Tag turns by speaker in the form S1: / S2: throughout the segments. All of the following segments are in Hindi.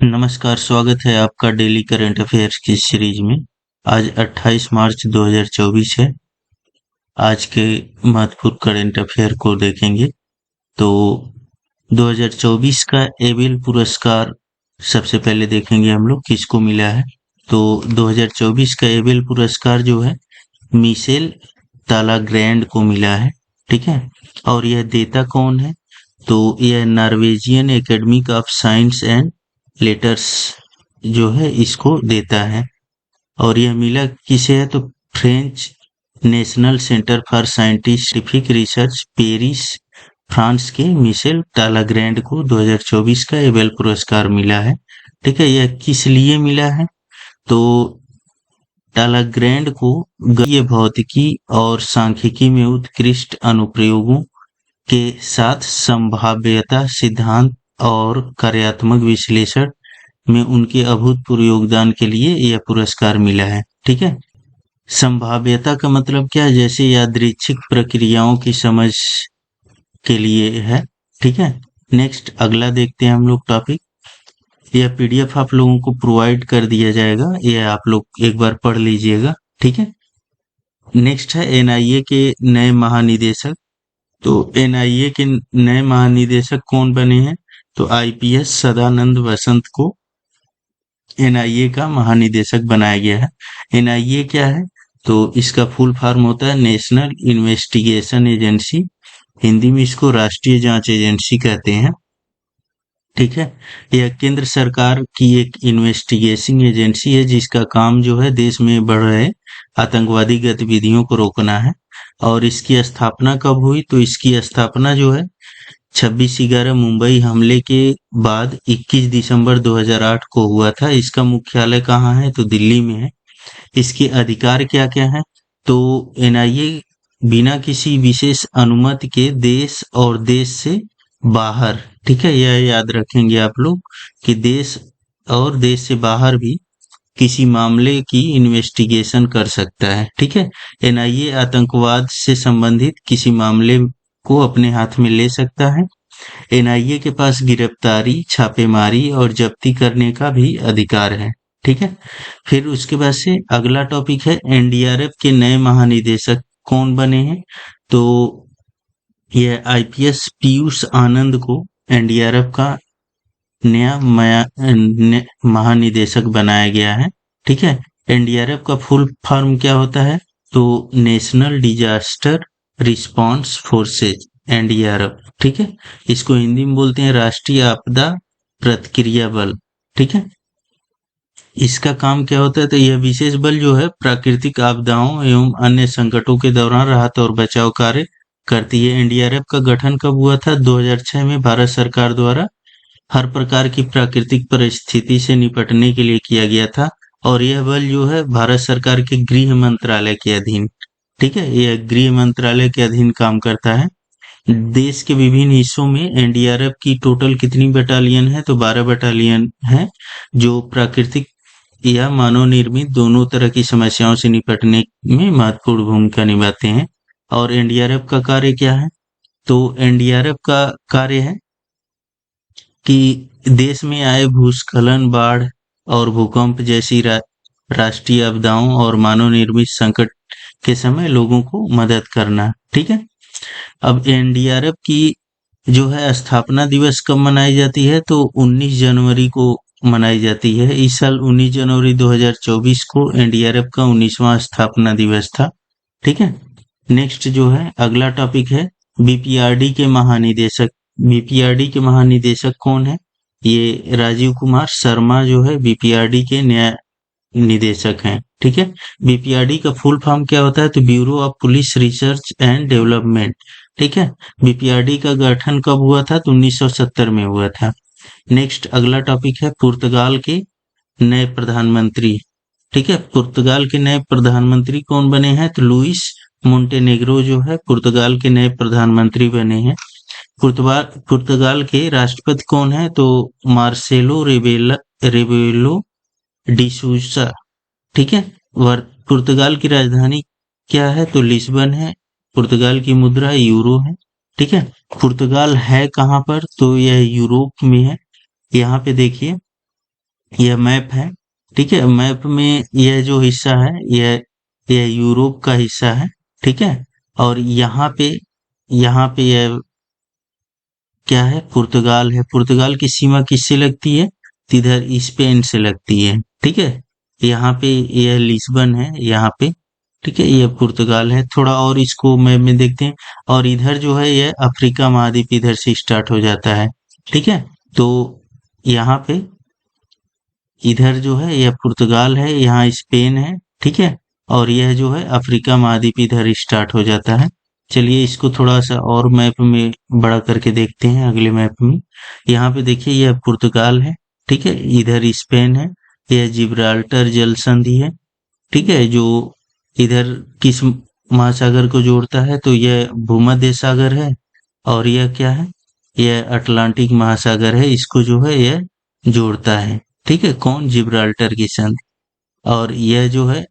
S1: नमस्कार, स्वागत है आपका डेली करंट अफेयर्स की सीरीज में। आज 28 मार्च 2024 है। आज के महत्वपूर्ण करंट अफेयर को देखेंगे तो 2024 का एबेल पुरस्कार सबसे पहले देखेंगे हम लोग किसको मिला है। तो 2024 का एबेल पुरस्कार जो है मिशेल तालाग्रैंड को मिला है। ठीक है, और यह देता कौन है? तो यह Norwegian academy of science and letters जो है इसको देता है। और यह मिला किसे है? तो French national centre for scientific research Paris France के मिशेल टालाग्रैंड को 2024 का एबेल पुरस्कार मिला है। ठीक है, यह किस लिए मिला है? तो टालाग्रैंड को गणितीय भौतिकी और सांख्यिकी में उत्कृष्ट अनुप्रयोगों के साथ संभाव्यता सिद्धांत और कार्यात्मक विश्लेषण में उनके अभूतपूर्व योगदान के लिए यह पुरस्कार मिला है। ठीक है, संभाव्यता का मतलब क्या है? जैसे यादृच्छिक प्रक्रियाओं की समझ के लिए है। ठीक है, नेक्स्ट अगला देखते हैं हम लोग टॉपिक। यह पीडीएफ आप लोगों को प्रोवाइड कर दिया जाएगा, यह आप लोग एक बार पढ़ लीजिएगा। ठीक है, नेक्स्ट है एनआईए के नए महानिदेशक। तो एनआईए के नए महानिदेशक कौन बने हैं? तो आईपीएस सदानंद वसंत को एनआईए का महानिदेशक बनाया गया है। एनआईए क्या है? तो इसका फुल फॉर्म होता है नेशनल इन्वेस्टिगेशन एजेंसी। हिंदी में इसको राष्ट्रीय जांच एजेंसी कहते हैं। ठीक है, यह केंद्र सरकार की एक इन्वेस्टिगेशन एजेंसी है जिसका काम जो है देश में बढ़ रहे आतंकवादी गतिविधियों को रोकना है। और इसकी स्थापना कब हुई? तो इसकी स्थापना जो है 26/11 मुंबई हमले के बाद 21 दिसंबर 2008 को हुआ था। इसका मुख्यालय कहाँ है? तो दिल्ली में है। इसके अधिकार क्या क्या है? तो एनआईए बिना किसी विशेष अनुमति के देश और देश से बाहर, ठीक है, यह याद रखेंगे आप लोग कि देश और देश से बाहर भी किसी मामले की इन्वेस्टिगेशन कर सकता है। ठीक है, एनआईए आतंकवाद से संबंधित किसी मामले को अपने हाथ में ले सकता है। एनआईए के पास गिरफ्तारी, छापेमारी और जब्ती करने का भी अधिकार है। ठीक है, फिर उसके बाद से अगला टॉपिक है एनडीआरएफ के नए महानिदेशक कौन बने हैं? तो यह आईपीएस पीयूष आनंद को एनडीआरएफ का नया महानिदेशक बनाया गया है। ठीक है, एनडीआरएफ का फुल फॉर्म क्या होता है? तो national disaster response forces, NDRF. ठीक है, इसको हिंदी में बोलते हैं राष्ट्रीय आपदा प्रतिक्रिया बल। ठीक है, इसका काम क्या होता है? तो यह विशेष बल जो है प्राकृतिक आपदाओं एवं अन्य संकटों के दौरान राहत और बचाव कार्य करती है। एनडीआरएफ का गठन कब हुआ था? 2006 में भारत सरकार द्वारा हर प्रकार की प्राकृतिक परिस्थिति से निपटने के लिए किया गया था। और यह बल जो है भारत सरकार के गृह मंत्रालय के अधीन, ठीक है, यह गृह मंत्रालय के अधीन काम करता है। देश के विभिन्न हिस्सों में एनडीआरएफ की टोटल कितनी बटालियन है? तो 12 बटालियन है जो प्राकृतिक या मानव निर्मित दोनों तरह की समस्याओं से निपटने में महत्वपूर्ण भूमिका निभाते हैं। और एनडीआरएफ का कार्य क्या है? तो एनडीआरएफ का कार्य है कि देश में आए भूस्खलन, बाढ़ और भूकंप जैसी राष्ट्रीय आपदाओं और मानव निर्मित संकट के समय लोगों को मदद करना। ठीक है, अब एनडीआरएफ की जो है स्थापना दिवस कब मनाई जाती है? तो 19 जनवरी को मनाई जाती है। इस साल 19 जनवरी 2024 को एनडीआरएफ का 19वां स्थापना दिवस था। ठीक है, नेक्स्ट जो है अगला टॉपिक है बीपीआरडी के महानिदेशक। बीपीआरडी के महानिदेशक कौन है? ये राजीव कुमार शर्मा जो है बीपीआरडी के नया निदेशक हैं। ठीक है, बीपीआरडी का फुल फॉर्म क्या होता है? तो bureau of police research and development. ठीक है, बीपीआरडी का गठन कब हुआ था? तो 1970 में हुआ था। नेक्स्ट अगला टॉपिक है पुर्तगाल के नए प्रधानमंत्री। ठीक है, पुर्तगाल के नए प्रधानमंत्री कौन बने हैं? तो लुइस मोंटेनेग्रो जो है पुर्तगाल के नए प्रधानमंत्री बने हैं। पुर्तगाल के राष्ट्रपति कौन है? तो मार्सेलो रेबेलो डिसूसा। ठीक है, पुर्तगाल की राजधानी क्या है? तो लिस्बन है। पुर्तगाल की मुद्रा यूरो है। ठीक है, पुर्तगाल है कहाँ पर? तो यह यूरोप में है। यहाँ पे देखिए यह मैप है, ठीक है। मैप में यह जो हिस्सा है यह यूरोप का हिस्सा है, ठीक है। और यहाँ पे यह क्या है, पुर्तगाल है। पुर्तगाल की सीमा किससे लगती है, इधर स्पेन से लगती है, ठीक है। यहाँ पे यह लिस्बन है, यहाँ पे, ठीक है। यह पुर्तगाल है। थोड़ा और इसको मैप में देखते हैं, और इधर जो है यह अफ्रीका महाद्वीप इधर से स्टार्ट हो जाता है, ठीक है। तो यहाँ पे इधर जो है यह पुर्तगाल है, यहाँ स्पेन है, ठीक है। और यह जो है अफ्रीका महाद्वीप इधर स्टार्ट हो जाता है। चलिए इसको थोड़ा सा और मैप में बड़ा करके देखते हैं अगले मैप में। यहाँ पे देखिए यह पुर्तगाल है, ठीक है। इधर स्पेन है, यह जिब्राल्टर जल संधि है, ठीक है, जो इधर किस महासागर को जोड़ता है, तो यह भूमध्य सागर है। और यह क्या है, यह अटलांटिक महासागर है, इसको जो है यह जोड़ता है, ठीक है। कौन, जिब्राल्टर की संधि। और यह जो है,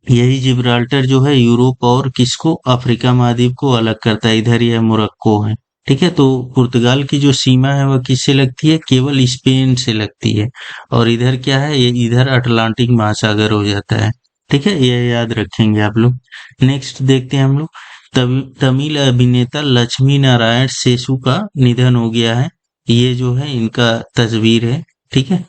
S1: यही जिब्राल्टर जो है यूरोप और किसको, अफ्रीका महाद्वीप को अलग करता है। इधर यह मोरक्को है, ठीक है। तो पुर्तगाल की जो सीमा है वह किससे लगती है, केवल स्पेन से लगती है। और इधर क्या है, ये इधर अटलांटिक महासागर हो जाता है, ठीक है। यह याद रखेंगे आप लोग। नेक्स्ट देखते हैं हम लोग, तमिल अभिनेता लक्ष्मी नारायण सेसु का निधन हो गया है। ये जो है इनका तस्वीर है, ठीक है।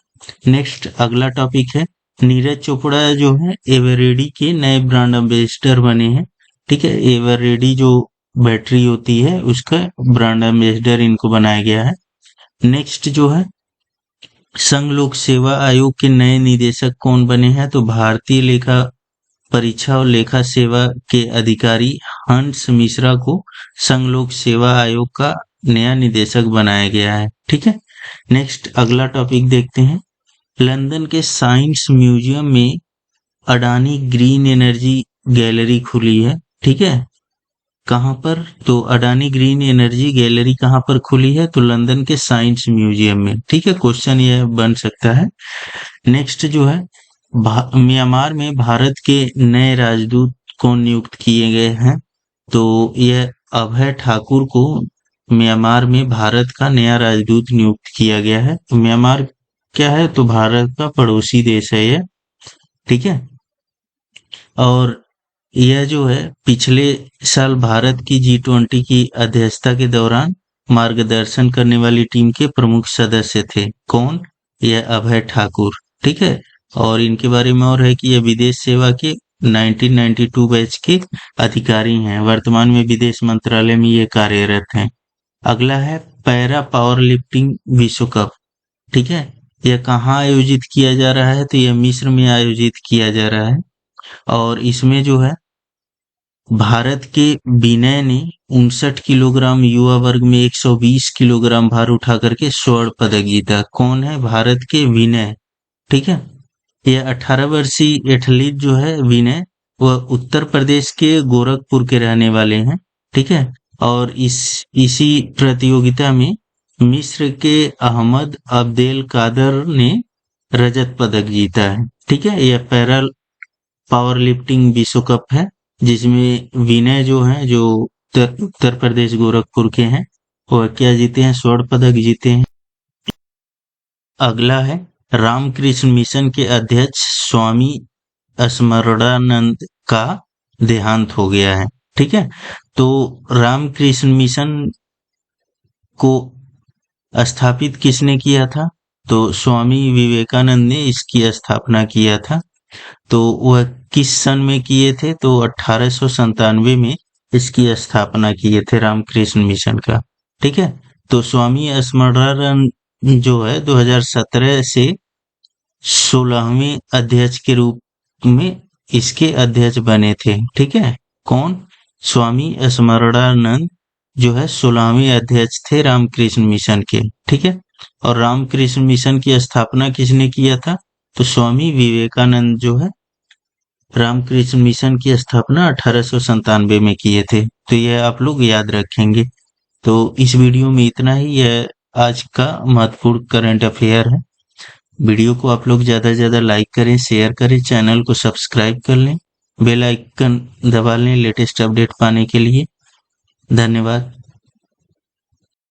S1: नेक्स्ट अगला टॉपिक है, नीरज चोपड़ा जो है एवरेडी के नए ब्रांड एम्बेसडर बने हैं, ठीक है। एवरेडी जो बैटरी होती है उसका ब्रांड एम्बेसडर इनको बनाया गया है। नेक्स्ट जो है, संघ लोक सेवा आयोग के नए निदेशक कौन बने हैं, तो भारतीय लेखा परीक्षा और लेखा सेवा के अधिकारी हंस मिश्रा को संघ लोक सेवा आयोग का नया निदेशक बनाया गया है, ठीक है। नेक्स्ट अगला टॉपिक देखते हैं, लंदन के साइंस म्यूजियम में अडानी ग्रीन एनर्जी गैलरी खुली है, ठीक है। कहाँ पर, तो अडानी ग्रीन एनर्जी गैलरी कहाँ पर खुली है, तो लंदन के साइंस म्यूजियम में, ठीक है। क्वेश्चन यह बन सकता है। नेक्स्ट जो है, म्यांमार में भारत के नए राजदूत कौन नियुक्त किए गए हैं, तो यह अभय ठाकुर को म्यांमार में भारत का नया राजदूत नियुक्त किया गया है। तो म्यांमार क्या है, तो भारत का पड़ोसी देश है यह, ठीक है। और यह जो है पिछले साल भारत की G20 की अध्यक्षता के दौरान मार्गदर्शन करने वाली टीम के प्रमुख सदस्य थे। कौन, यह अभय ठाकुर, ठीक है। और इनके बारे में और है कि यह विदेश सेवा के 1992 बैच के अधिकारी हैं। वर्तमान में विदेश मंत्रालय में ये कार्यरत हैं। अगला है पैरा पावर लिफ्टिंग विश्व कप, ठीक है। यह कहाँ आयोजित किया जा रहा है, तो यह मिस्र में आयोजित किया जा रहा है। और इसमें जो है भारत के विनय ने 59 किलोग्राम युवा वर्ग में 120 किलोग्राम भार उठा करके स्वर्ण पदक जीता। कौन है, भारत के विनय, ठीक है। यह 18 वर्षीय एथलीट जो है विनय, वह उत्तर प्रदेश के गोरखपुर के रहने वाले हैं, ठीक है। और इसी प्रतियोगिता में मिस्र के अहमद अब्देल कादर ने रजत पदक जीता है, ठीक है। यह पैरा पावर लिफ्टिंग विश्व कप है, जिसमें विनय जो है, जो उत्तर प्रदेश गोरखपुर के हैं, वह क्या जीते हैं, स्वर्ण पदक जीते हैं। अगला है, रामकृष्ण मिशन के अध्यक्ष स्वामी स्मरणानंद का देहांत हो गया है, ठीक है। तो रामकृष्ण मिशन को स्थापित किसने किया था, तो स्वामी विवेकानंद ने इसकी स्थापना किया था। तो वह किस सन में किए थे, तो 1897 में इसकी स्थापना किए थे रामकृष्ण मिशन का, ठीक है। तो स्वामी स्मरणानंद जो है 2017 से 16वें अध्यक्ष के रूप में इसके अध्यक्ष बने थे, ठीक है। कौन, स्वामी स्मरणानंद जो है 16वें अध्यक्ष थे रामकृष्ण मिशन के, ठीक है। और रामकृष्ण मिशन की स्थापना किसने किया था, तो स्वामी विवेकानंद जो है रामकृष्ण मिशन की स्थापना 1897 में किए थे। तो यह आप लोग याद रखेंगे। तो इस वीडियो में इतना ही, यह आज का महत्वपूर्ण करंट अफेयर है। वीडियो को आप लोग ज़्यादा से ज़्यादा लाइक करें, शेयर करें, चैनल को सब्सक्राइब कर लें, बेल आइकन दबा लें लेटेस्ट अपडेट पाने के लिए। धन्यवाद।